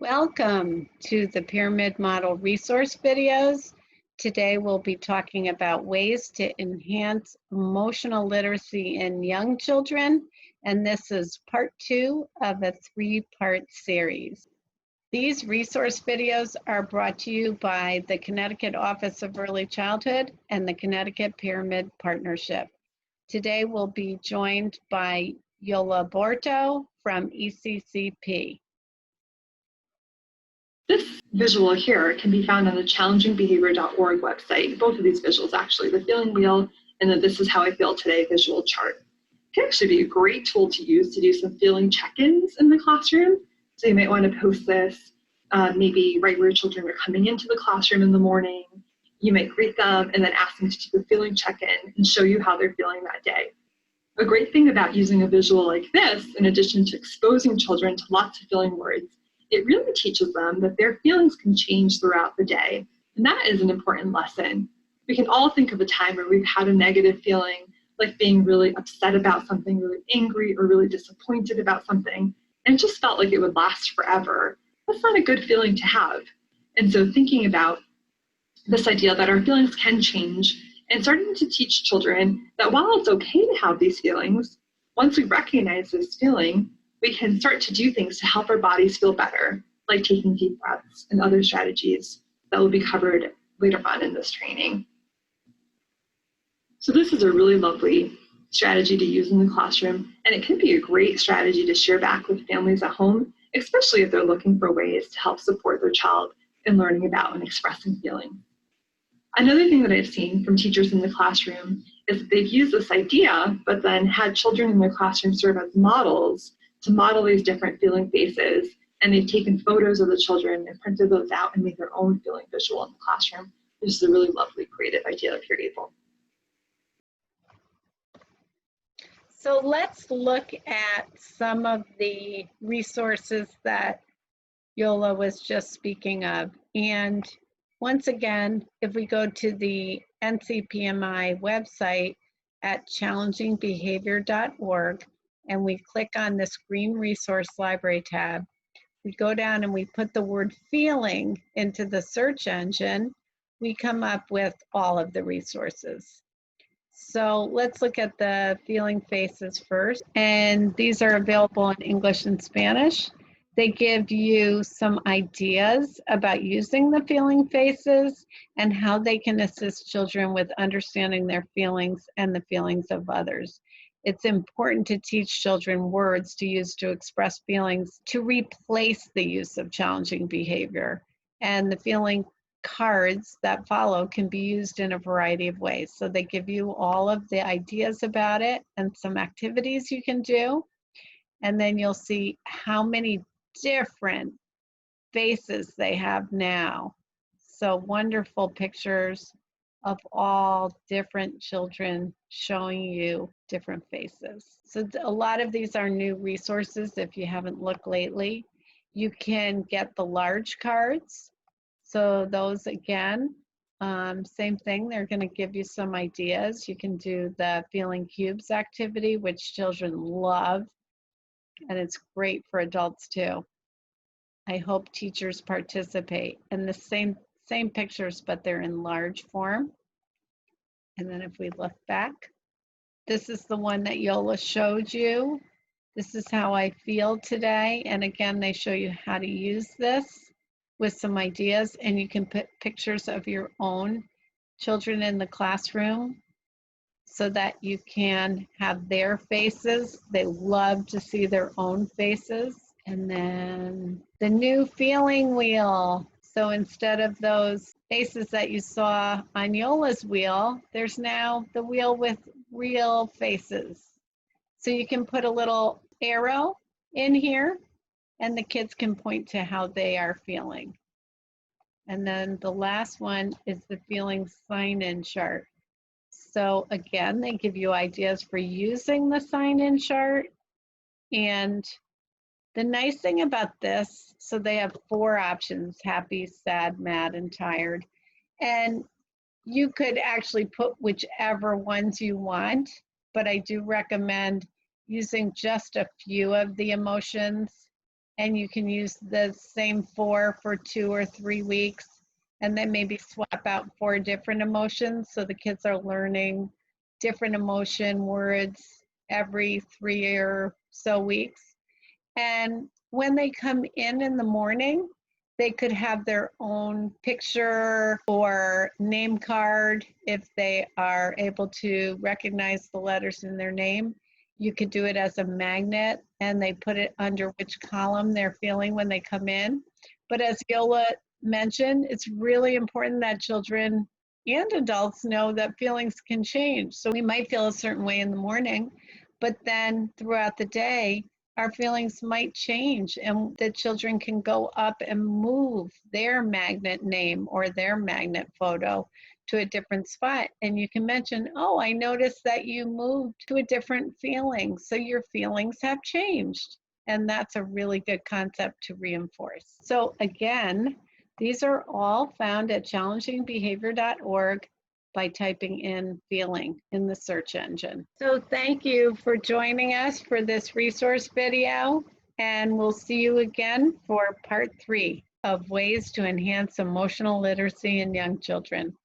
Welcome to the Pyramid Model resource videos. Today we'll be talking about ways to enhance emotional literacy in young children, and this is part 2 of a 3-part series. These resource videos are brought to you by the Connecticut Office of Early Childhood and the Connecticut Pyramid Partnership. Today we'll be joined by Yola Borto from ECCP. This visual here can be found on the challengingbehavior.org website. Both of these visuals, actually, the feeling wheel and the This Is How I Feel Today visual chart. It can actually be a great tool to use to do some feeling check-ins in the classroom. So you might want to post this maybe right where your children are coming into the classroom in the morning. You might greet them and then ask them to do a feeling check-in and show you how they're feeling that day. A great thing about using a visual like this, in addition to exposing children to lots of feeling words, it really teaches them that their feelings can change throughout the day. And that is an important lesson. We can all think of a time where we've had a negative feeling, like being really upset about something, really angry, or really disappointed about something, and it just felt like it would last forever. That's not a good feeling to have. And so thinking about this idea that our feelings can change and starting to teach children that while it's okay to have these feelings, once we recognize this feeling, we can start to do things to help our bodies feel better, like taking deep breaths and other strategies that will be covered later on in this training. So this is a really lovely strategy to use in the classroom, and it can be a great strategy to share back with families at home, especially if they're looking for ways to help support their child in learning about and expressing feelings. Another thing that I've seen from teachers in the classroom is that they've used this idea, but then had children in their classroom serve as models to model these different feeling faces, and they've taken photos of the children and printed those out and made their own feeling visual in the classroom. This is a really lovely, creative idea if you're able. So let's look at some of the resources that Yola was just speaking of. And once again, if we go to the NCPMI website at challengingbehavior.org, and we click on this green resource library tab, we go down and we put the word feeling into the search engine, we come up with all of the resources. So let's look at the feeling faces first. And these are available in English and Spanish. They give you some ideas about using the feeling faces and how they can assist children with understanding their feelings and the feelings of others. It's important to teach children words to use to express feelings to replace the use of challenging behavior. And the feeling cards that follow can be used in a variety of ways. So they give you all of the ideas about it and some activities you can do. And then you'll see how many different faces they have now. So wonderful pictures of all different children showing you different faces. So a lot of these are new resources if you haven't looked lately. You can get the large cards. So those again, same thing, they're going to give you some ideas. You can do the feeling cubes activity, which children love, and it's great for adults too. I hope teachers participate. And the same pictures, but they're in large form. And then if we look back, this is the one that Yola showed you. This is how I feel today. And again, they show you how to use this with some ideas, and you can put pictures of your own children in the classroom so that you can have their faces. They love to see their own faces. And then the new feeling wheel. So instead of those faces that you saw on Yola's wheel, there's now the wheel with real faces. So you can put a little arrow in here and the kids can point to how they are feeling. And then the last one is the feeling sign-in chart. So again, they give you ideas for using the sign-in chart. And the nice thing about this, so they have 4 options: happy, sad, mad, and tired. And you could actually put whichever ones you want, but I do recommend using just a few of the emotions and you can use the same 4 for 2 or 3 weeks, and then maybe swap out 4 different emotions so the kids are learning different emotion words every 3 or so weeks. And when they come in the morning, they could have their own picture or name card if they are able to recognize the letters in their name. You could do it as a magnet, and they put it under which column they're feeling when they come in. But as Yola mentioned, it's really important that children and adults know that feelings can change. So we might feel a certain way in the morning, but then throughout the day, our feelings might change, and the children can go up and move their magnet name or their magnet photo to a different spot. And you can mention, oh, I noticed that you moved to a different feeling, so your feelings have changed. And that's a really good concept to reinforce. So again, these are all found at challengingbehavior.org by typing in feeling in the search engine. So thank you for joining us for this resource video, and we'll see you again for part 3 of ways to enhance emotional literacy in young children.